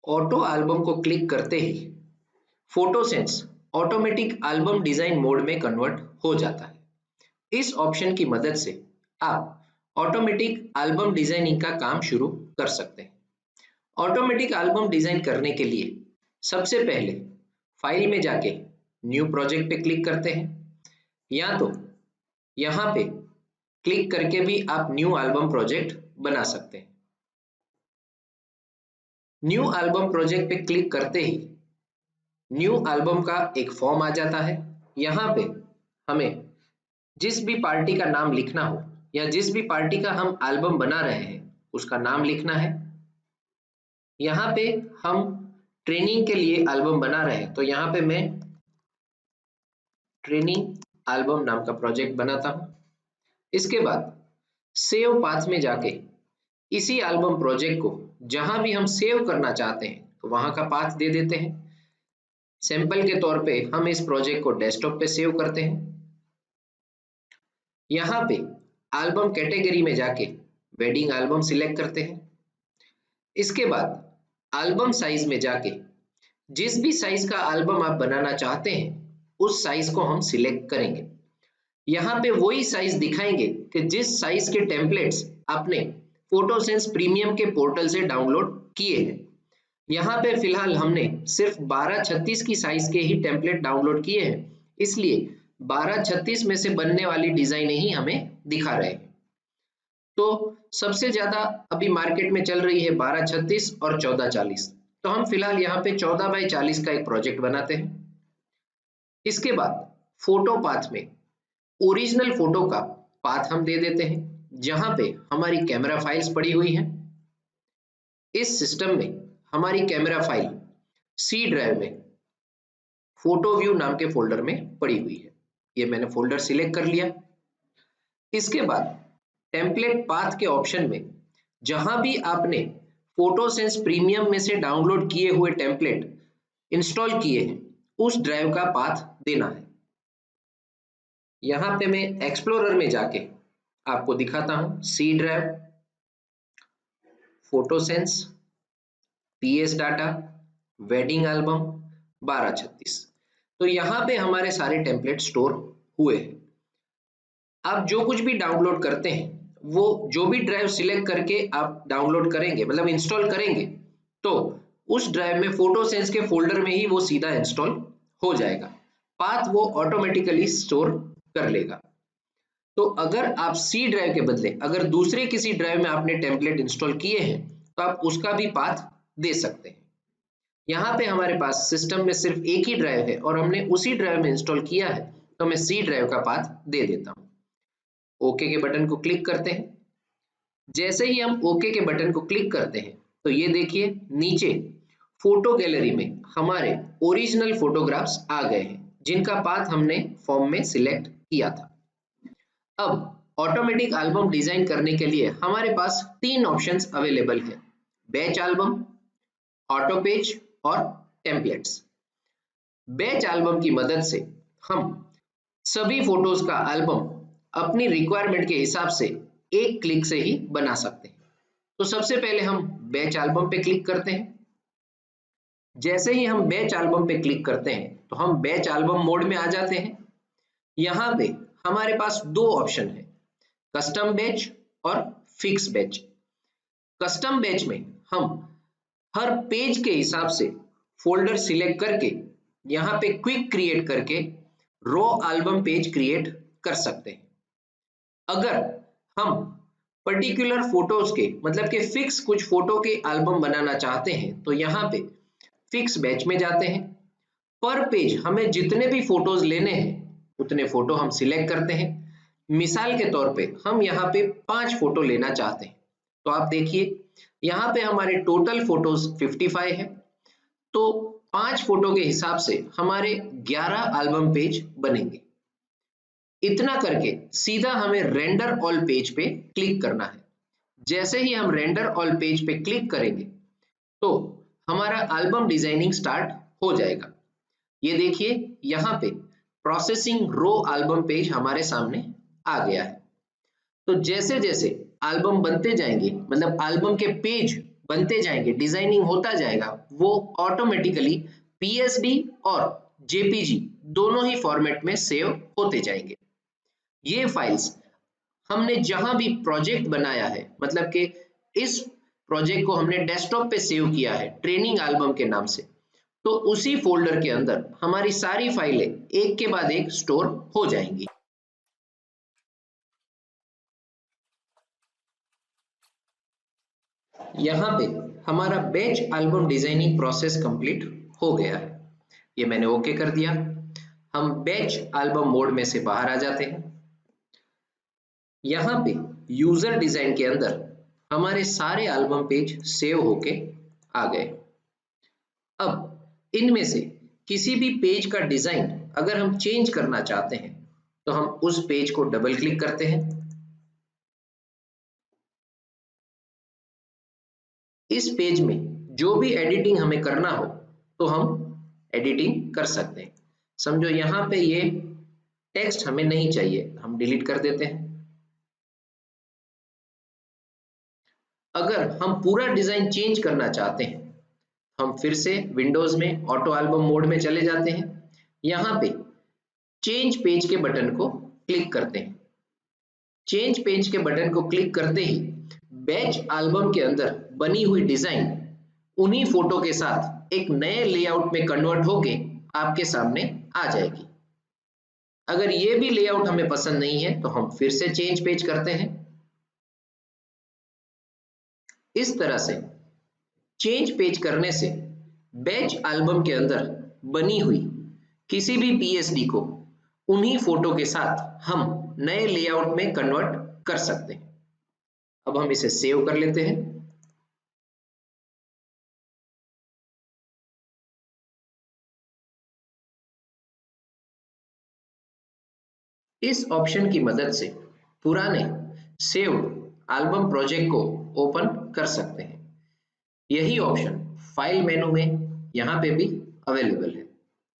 Auto album को click करते ही फोटोसेंस automatic album design mode में कन्वर्ट हो जाता है। इस ऑप्शन की मदद से आप ऑटोमेटिक एल्बम डिजाइनिंग का काम शुरू कर सकते हैं। ऑटोमेटिक एल्बम डिजाइन करने के लिए सबसे पहले फाइल में जाके न्यू प्रोजेक्ट पे क्लिक करते हैं, या तो यहाँ पे क्लिक करके भी आप न्यू एल्बम प्रोजेक्ट बना सकते हैं। न्यू एल्बम प्रोजेक्ट पे क्लिक करते ही न्यू एल्बम का एक फॉर्म आ जाता है। यहाँ पे हमें जिस भी पार्टी का नाम लिखना हो या जिस भी पार्टी का हम एल्बम बना रहे हैं उसका नाम लिखना है। यहाँ पे हम ट्रेनिंग के लिए एल्बम बना रहे हैं, तो यहाँ पे मैं ट्रेनिंग एल्बम नाम का प्रोजेक्ट बनाता हूँ। इसके बाद सेव पाथ में जाके इसी एल्बम प्रोजेक्ट को जहां भी हम सेव करना चाहते हैं तो वहां का पाथ दे देते हैं। सैंपल के तौर पे हम इस प्रोजेक्ट को डेस्कटॉप पे सेव करते हैं। यहाँ पे एल्बम कैटेगरी में जाके वेडिंग एल्बम सिलेक्ट करते हैं। इसके बाद एल्बम साइज में जाके जिस भी साइज का एल्बम आप बनाना चाहते हैं उस साइज को हम सिलेक्ट करेंगे। यहाँ पे वही साइज दिखाएंगे कि जिस साइज के टेम्पलेट्स आपने फोटोसेंस प्रीमियम के पोर्टल से डाउनलोड किए हैं। यहाँ पे फिलहाल हमने सिर्फ 1236 की साइज के ही टेम्पलेट डाउनलोड किए हैं, इसलिए 1236 में से बनने वाली डिजाइन ही हमें दिखा रहे हैं। तो सबसे ज्यादा अभी मार्केट में चल रही है 1236 और 1440, तो हम फिलहाल यहाँ पे 14x40 का एक प्रोजेक्ट बनाते हैं। इसके बाद फोटो पाथ में ओरिजिनल फोटो का पाथ हम दे देते हैं, जहां पे हमारी कैमरा फाइल्स पड़ी हुई हैं। इस सिस्टम में हमारी कैमरा फाइल सी ड्राइव में फोटो व्यू नाम के फोल्डर में पड़ी हुई है। ये मैंने फोल्डर सिलेक्ट कर लिया। इसके बाद टेम्पलेट पाथ के ऑप्शन में जहां भी आपने फोटोसेंस प्रीमियम में से डाउनलोड किए हुए टेम्पलेट इंस्टॉल किए हैं उस ड्राइव का पाथ देना है। यहाँ पे मैं एक्सप्लोरर में जाके आपको दिखाता हूँ सी ड्राइव, फोटोसेंस, पीएस डाटा, वेडिंग एल्बम 1236। तो यहाँ पे हमारे सारे टेम्पलेट स्टोर हुए हैं। आप जो कुछ भी डाउनलोड करते हैं वो जो भी ड्राइव सिलेक्ट करके आप डाउनलोड करेंगे मतलब इंस्टॉल करेंगे तो उस ड्राइव में फोटोसेंस के फोल्डर में ही वो सीधा इंस्टॉल हो जाएगा। पाथ वो ऑटोमेटिकली स्टोर कर लेगा। तो अगर आप सी ड्राइव के बदले अगर दूसरे किसी ड्राइव में आपने टेम्पलेट इंस्टॉल किए हैं तो आप उसका भी पाथ दे सकते हैं। यहाँ पे हमारे पास सिस्टम में सिर्फ एक ही ड्राइव है और हमने उसी ड्राइव में इंस्टॉल किया है, तो मैं सी ड्राइव का पाथ दे देता हूँ। ओके के बटन को क्लिक करते हैं। जैसे ही हम ओके के बटन को क्लिक करते हैं तो ये देखिए नीचे फोटो गैलरी में हमारे ओरिजिनल फोटोग्राफ्स आ गए हैं जिनका पाथ हमने फॉर्म में सिलेक्ट किया था। अब ऑटोमेटिक एल्बम डिजाइन करने के लिए हमारे पास 3 ऑप्शंस अवेलेबल है, बैच एल्बम, ऑटो पेज और टेम्पलेट्स। बैच एल्बम की मदद से हम सभी फोटोज का एल्बम अपनी रिक्वायरमेंट के हिसाब से एक क्लिक से ही बना सकते हैं। तो सबसे पहले हम बैच एल्बम पे क्लिक करते हैं। जैसे ही हम बैच एल्बम पे क्लिक करते हैं तो हम बैच एल्बम मोड में आ जाते हैं। यहाँ पे हमारे पास 2 ऑप्शन है, कस्टम बैच और फिक्स बैच। कस्टम बैच में हम हर पेज के हिसाब से फोल्डर सिलेक्ट करके यहाँ पे क्विक क्रिएट करके रो एल्बम पेज क्रिएट कर सकते हैं। अगर हम पर्टिकुलर फोटोज के मतलब के फिक्स कुछ फोटो के एल्बम बनाना चाहते हैं तो यहाँ पे फिक्स बैच में जाते हैं। पर पेज हमें जितने भी फोटोज लेने हैं उतने फोटो हम सिलेक्ट करते हैं। मिसाल के तौर पे हम यहाँ पे 5 फोटो लेना चाहते हैं, तो आप देखिए यहाँ पे हमारे टोटल फोटोज 55 है, तो 5 फोटो के हिसाब से हमारे 11 एल्बम पेज बनेंगे। इतना करके सीधा हमें रेंडर ऑल पेज पे क्लिक करना है। जैसे ही हम रेंडर ऑल पेज पे क्लिक करेंगे तो हमारा एल्बम डिजाइनिंग स्टार्ट हो जाएगा। ये देखिए यहाँ पे प्रोसेसिंग रो एल्बम पेज हमारे सामने आ गया है। तो जैसे जैसे एल्बम बनते जाएंगे मतलब एल्बम के पेज बनते जाएंगे, डिजाइनिंग होता जाएगा, वो ऑटोमेटिकली पीएसडी और जेपीजी दोनों ही फॉर्मेट में सेव होते जाएंगे। ये फाइल्स हमने जहां भी प्रोजेक्ट बनाया है, मतलब कि इस प्रोजेक्ट को हमने डेस्कटॉप पे सेव किया है ट्रेनिंग एल्बम के नाम से, तो उसी फोल्डर के अंदर हमारी सारी फाइलें एक के बाद एक स्टोर हो जाएंगी। यहाँ पे हमारा batch album designing process complete हो गया है। ये मैंने ओके कर दिया। हम बैच एल्बम मोड में से बाहर आ जाते हैं। यहाँ पे यूजर डिजाइन के अंदर हमारे सारे एल्बम पेज सेव होके आ गए। अब इनमें से किसी भी पेज का डिजाइन अगर हम चेंज करना चाहते हैं तो हम उस पेज को डबल क्लिक करते हैं। इस पेज में जो भी एडिटिंग हमें करना हो तो हम एडिटिंग कर सकते हैं। समझो यहाँ पे ये टेक्स्ट हमें नहीं चाहिए, हम डिलीट कर देते हैं। अगर हम पूरा डिजाइन चेंज करना चाहते हैं, हम फिर से विंडोज में ऑटो एल्बम मोड में चले जाते हैं। यहाँ पे चेंज पेज के बटन को क्लिक करते हैं। चेंज पेज के बटन को क्लिक करते ही बैच एल्बम के अंदर बनी हुई डिजाइन उन्हीं फोटो के साथ एक नए लेआउट में कन्वर्ट होके आपके सामने आ जाएगी। अगर ये भी लेआउट हमें पसंद नहीं है तो हम फिर से चेंज पेज करते हैं। इस तरह से चेंज पेज करने से बैच एल्बम के अंदर बनी हुई किसी भी पीएसडी को उन्हीं फोटो के साथ हम नए लेआउट में कन्वर्ट कर सकते हैं। अब हम इसे सेव कर लेते हैं। इस ऑप्शन की मदद से पुराने सेव्ड एल्बम प्रोजेक्ट को ओपन कर सकते हैं। यही ऑप्शन फाइल मेनू में यहाँ पे भी अवेलेबल है,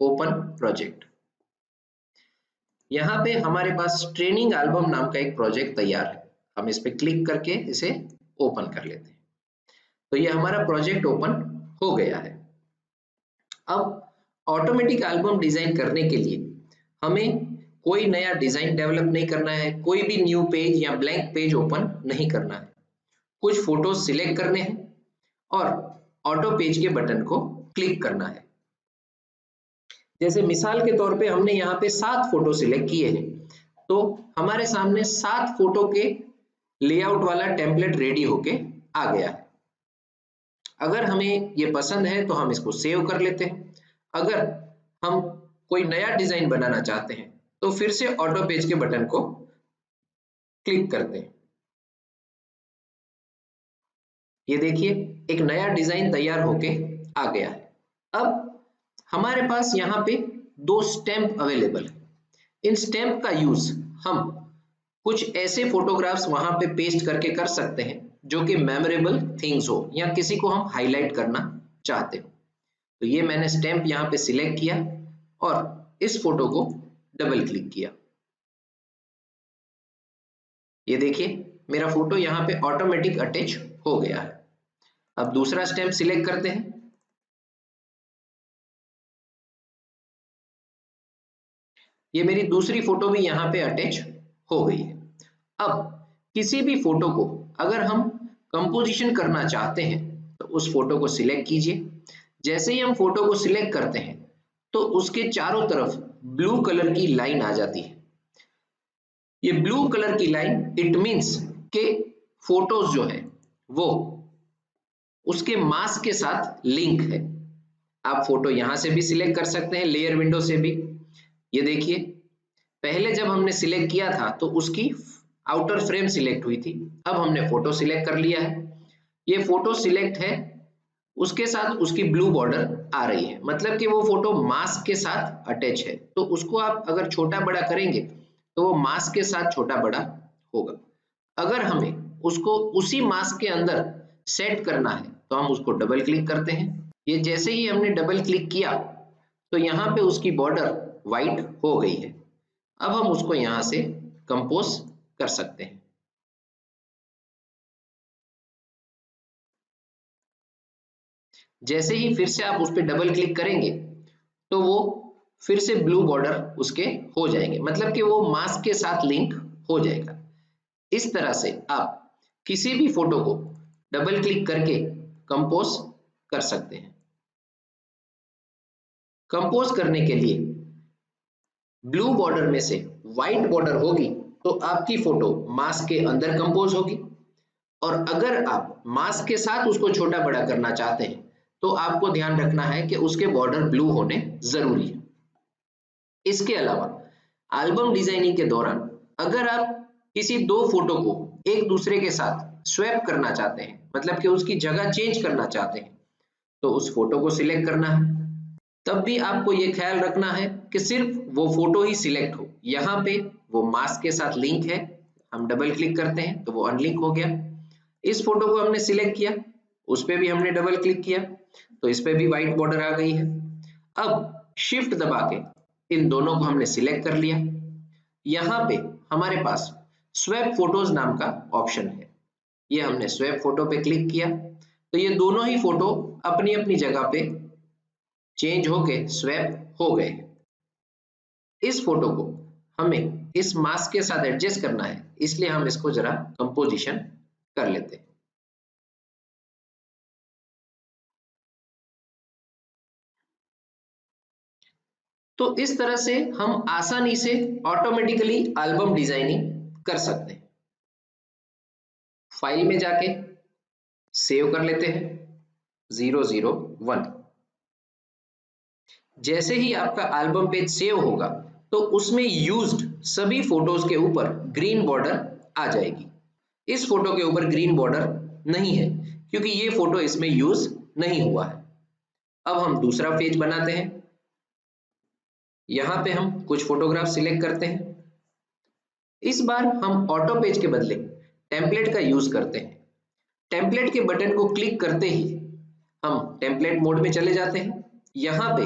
ओपन प्रोजेक्ट। यहाँ पे हमारे पास ट्रेनिंग एल्बम नाम का एक प्रोजेक्ट तैयार है। हम इस पे क्लिक करके इसे ओपन कर लेते हैं। तो ये हमारा प्रोजेक्ट ओपन हो गया है। अब ऑटोमेटिक एल्बम डिजाइन करने के लिए हमें कोई नया डिजाइन डेवलप नहीं करना है, कोई भी न्यू पेज या ब्लैंक पेज ओपन नहीं करना है। कुछ फोटो सिलेक्ट करने हैं और ऑटो पेज के बटन को क्लिक करना है। जैसे मिसाल के तौर पे हमने यहाँ पे 7 फोटो सिलेक्ट किए हैं, तो हमारे सामने 7 फोटो के लेआउट वाला टेम्पलेट रेडी होके आ गया है। अगर हमें ये पसंद है तो हम इसको सेव कर लेते हैं। अगर हम कोई नया डिजाइन बनाना चाहते हैं तो फिर से ऑटो पेज के बटन को क्लिक करते हैं। ये देखिए एक नया डिजाइन तैयार होके आ गया है। अब हमारे पास यहाँ पे 2 स्टैम्प अवेलेबल है। इन स्टैम्प का यूज हम कुछ ऐसे फोटोग्राफ्स वहां पे पेस्ट करके कर सकते हैं जो कि मेमोरेबल थिंग्स हो या किसी को हम हाईलाइट करना चाहते हो। तो ये मैंने स्टैम्प यहाँ पे सिलेक्ट किया और इस फोटो को डबल क्लिक किया। ये देखिए मेरा फोटो यहाँ पे ऑटोमेटिक अटैच हो गया है। अब दूसरा स्टैम्प सिलेक्ट करते हैं। ये मेरी दूसरी फोटो भी यहाँ पे अटैच हो गई है। अब किसी भी फोटो को अगर हम कंपोजिशन करना चाहते हैं तो उस फोटो को सिलेक्ट कीजिए। जैसे ही हम फोटो को सिलेक्ट करते हैं तो उसके चारों तरफ ब्लू कलर की लाइन आ जाती है। ये ब्लू कलर की लाइन इट मीन्स के फोटोज जो है वो उसके मास्क के साथ लिंक है। आप फोटो यहां से भी सिलेक्ट कर सकते हैं, लेयर विंडो से भी। ये देखिए पहले जब हमने सिलेक्ट किया था तो उसकी आउटर फ्रेम सिलेक्ट हुई थी, अब हमने फोटो सिलेक्ट कर लिया है। ये फोटो सिलेक्ट है, उसके साथ उसकी ब्लू बॉर्डर आ रही है, मतलब कि वो फोटो मास्क के साथ अटैच है। तो उसको आप अगर छोटा बड़ा करेंगे तो वो मास्क के साथ छोटा बड़ा होगा। अगर हमें उसको उसी मास्क के अंदर सेट करना है तो हम उसको डबल क्लिक करते हैं। ये जैसे ही हमने डबल क्लिक किया तो यहाँ पे उसकी बॉर्डर व्हाइट हो गई है। अब हम उसको यहाँ से कंपोज कर सकते हैं। जैसे ही फिर से आप उस पर डबल क्लिक करेंगे तो वो फिर से ब्लू बॉर्डर उसके हो जाएंगे, मतलब कि वो मास्क के साथ लिंक हो जाएगा। इस तरह से आप किसी भी फोटो को डबल क्लिक करके कंपोज कर सकते हैं। कंपोज करने के लिए ब्लू बॉर्डर में से व्हाइट बॉर्डर होगी तो आपकी फोटो मास्क के अंदर कंपोज होगी, और अगर आप मास्क के साथ उसको छोटा बड़ा करना चाहते हैं तो आपको ध्यान रखना है कि उसके बॉर्डर ब्लू होने जरूरी है। इसके अलावा एल्बम डिजाइनिंग के दौरान अगर आप किसी दो फोटो को एक दूसरे के साथ स्वैप करना चाहते हैं, मतलब कि उसकी जगह चेंज करना चाहते हैं, तो उस फोटो को सिलेक्ट करना है। तब भी आपको ये ख्याल रखना है कि सिर्फ वो फोटो ही सिलेक्ट हो। यहाँ पे वो मास्क के साथ लिंक है, हम डबल क्लिक करते हैं तो वो अनलिंक हो गया। इस फोटो को हमने सिलेक्ट किया, उस पर भी हमने डबल क्लिक किया तो इस पे भी व्हाइट बॉर्डर आ गई है। अब शिफ्ट दबा के इन दोनों को हमने सिलेक्ट कर लिया। यहाँ पे हमारे पास स्वैप फोटोज नाम का ऑप्शन है, ये हमने स्वैप फोटो पे क्लिक किया तो ये दोनों ही फोटो अपनी अपनी जगह पे चेंज होके स्वैप हो गए। इस फोटो को हमें इस मास्क के साथ एडजस्ट करना है, इसलिए हम इसको जरा कंपोजिशन कर लेते हैं। तो इस तरह से हम आसानी से ऑटोमेटिकली एल्बम डिजाइनिंग कर सकते हैं। फाइल में जाके सेव कर लेते हैं 001। जैसे ही आपका एल्बम पेज सेव होगा तो उसमें यूज्ड सभी फोटोज के ऊपर ग्रीन बॉर्डर आ जाएगी। इस फोटो के ऊपर ग्रीन बॉर्डर नहीं है क्योंकि ये फोटो इसमें यूज नहीं हुआ है। अब हम दूसरा पेज बनाते हैं। यहाँ पे हम कुछ फोटोग्राफ सिलेक्ट करते हैं। इस बार हम ऑटो पेज के बदले टेम्पलेट का यूज करते हैं। टेम्पलेट के बटन को क्लिक करते ही हम टेम्पलेट मोड में चले जाते हैं। यहाँ पे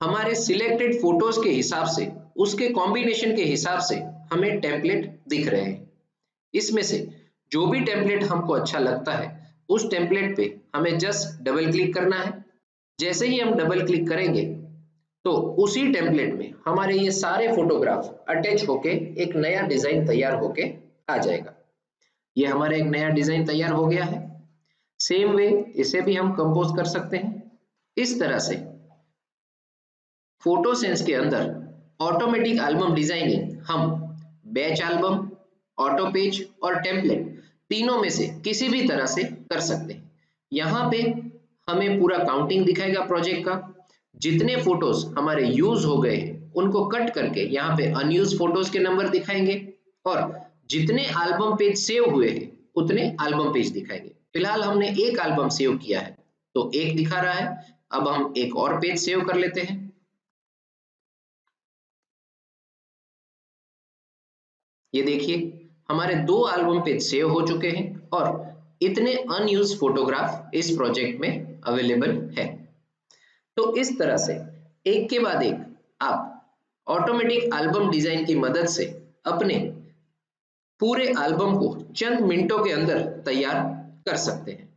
हमारे सिलेक्टेड फोटोज के हिसाब से, उसके कॉम्बिनेशन के हिसाब से हमें टेम्पलेट दिख रहे हैं। इसमें से जो भी टेम्पलेट हमको अच्छा लगता है उस टेम्पलेट पे हमें जस्ट डबल क्लिक करना है। जैसे ही हम डबल क्लिक करेंगे तो उसी टेम्पलेट में हमारे ये सारे फोटोग्राफ अटैच होके एक नया डिजाइन तैयार होके आ जाएगा। ये हमारा एक नया डिजाइन तैयार हो गया है। सेम वे इसे भी हम कंपोज कर सकते हैं। इस तरह से फोटो सेंस के अंदर ऑटोमेटिक एल्बम डिजाइनिंग हम बैच एल्बम, ऑटो पेज और टेम्पलेट तीनों में से किसी भी तरह से कर सकते हैं। यहाँ पे हमें पूरा काउंटिंग दिखाएगा प्रोजेक्ट का। जितने फोटोज हमारे यूज हो गए हैं उनको कट करके यहाँ पे अनयूज फोटोज के नंबर दिखाएंगे, और जितने एल्बम पेज सेव हुए हैं उतने एल्बम पेज दिखाएंगे। फिलहाल हमने एक एल्बम सेव किया है तो एक दिखा रहा है। अब हम एक और पेज सेव कर लेते हैं। ये देखिए हमारे दो एल्बम पेज सेव हो चुके हैं और इतने अनयूज्ड फोटोग्राफ इस प्रोजेक्ट में अवेलेबल है। तो इस तरह से एक के बाद एक आप ऑटोमेटिक एल्बम डिजाइन की मदद से अपने पूरे एल्बम को चंद मिनटों के अंदर तैयार कर सकते हैं।